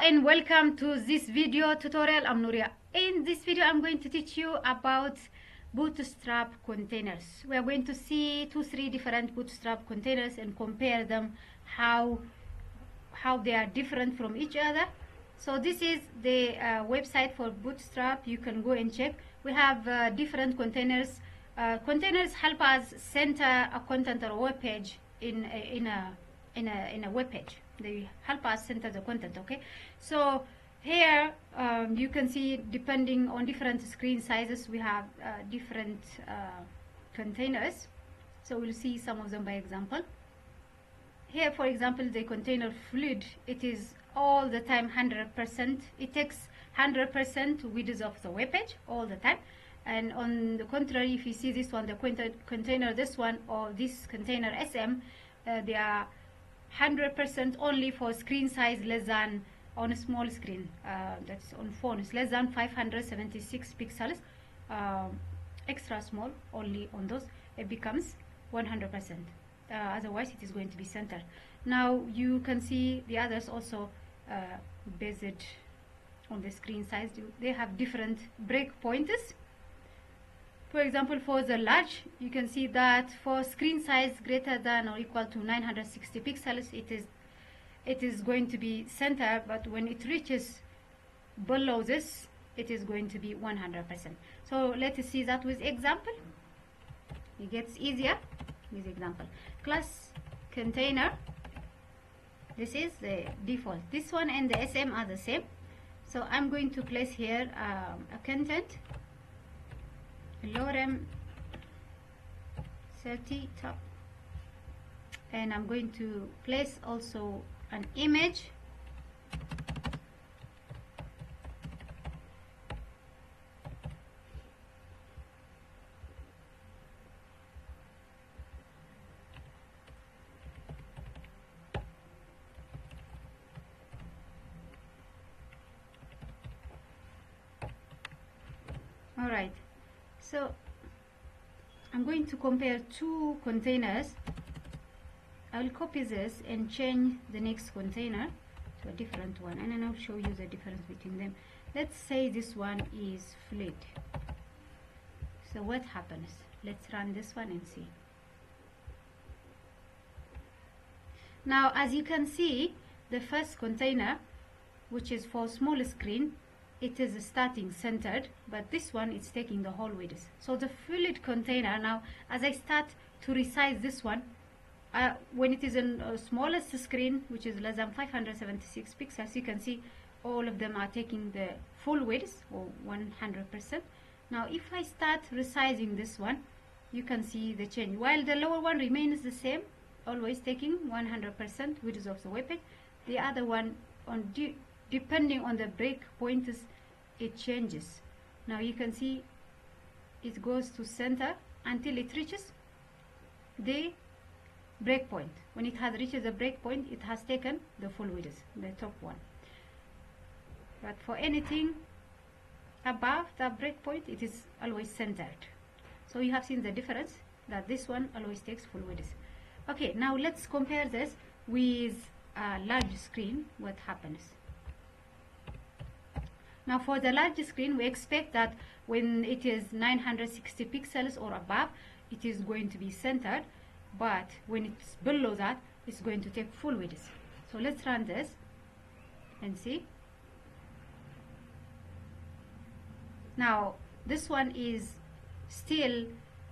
and welcome to this video tutorial. I'm Nuria. In this video I'm going to teach you about bootstrap containers. We are going to see 2-3 different bootstrap containers and compare them, how they are different from each other. So this is the website for bootstrap. You can go and check. We have different containers. Containers help us center a content or a web page in a web page. They help us center the content. Okay, so here you can see, depending on different screen sizes, we have different containers. So we'll see some of them by example. Here, for example, the container-fluid, it is all the time 100%. It takes 100% width of the web page all the time. And on the contrary, if you see this one, the container, this one, or this container SM, they are 100% only for screen size less than, on a small screen, that's on phones, less than 576 pixels, extra small, only on those it becomes 100%. Otherwise it is going to be centered. Now you can see the others also based on the screen size. They have different breakpoints. For example, for the large, you can see that for screen size greater than or equal to 960 pixels, it is going to be centered, but when it reaches below this, it is going to be 100%. So let's see that with example. It gets easier with example. Class container. This is the default. This one and the SM are the same. So I'm going to place here a content. Lorem 30 top, and I'm going to place also an image. All right. So I'm going to compare two containers. I will copy this and change the next container to a different one, and then I'll show you the difference between them. Let's say this one is fluid. So what happens? Let's run this one and see. Now, as you can see, the first container, which is for small screen, it is starting centered, but this one is taking the whole width. So the fluid container, now as I start to resize this one, when it is in a smallest screen, which is less than 576 pixels, you can see all of them are taking the full width, or 100%. Now if I start resizing this one, you can see the change. While the lower one remains the same, always taking 100% width of the web page, the other one, on depending on the breakpoints, it changes. Now you can see it goes to center until it reaches the breakpoint. When it has reached the breakpoint, it has taken the full width, the top one. But for anything above the breakpoint, it is always centered. So you have seen the difference, that this one always takes full width. Okay, now let's compare this with a large screen. What happens? Now for the large screen, we expect that when it is 960 pixels or above, it is going to be centered, but when it's below that, it's going to take full width. So let's run this and see. Now this one is still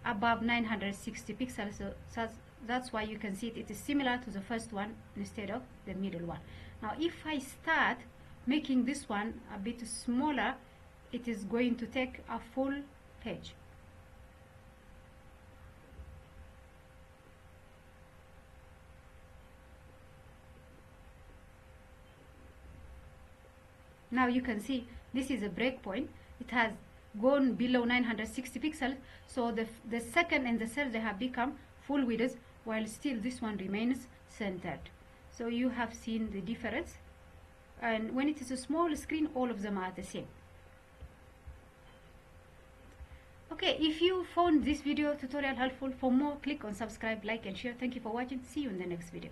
above 960 pixels, so that's why you can see it is similar to the first one instead of the middle one. Now if I start making this one a bit smaller, it is going to take a full page. Now you can see this is a breakpoint. It has gone below 960 pixels, so the second and the third, they have become full width, while still this one remains centered. So you have seen the difference. And when it is a small screen, all of them are the same. Okay, if you found this video tutorial helpful, for more, click on subscribe, like and share. Thank you for watching. See you in the next video.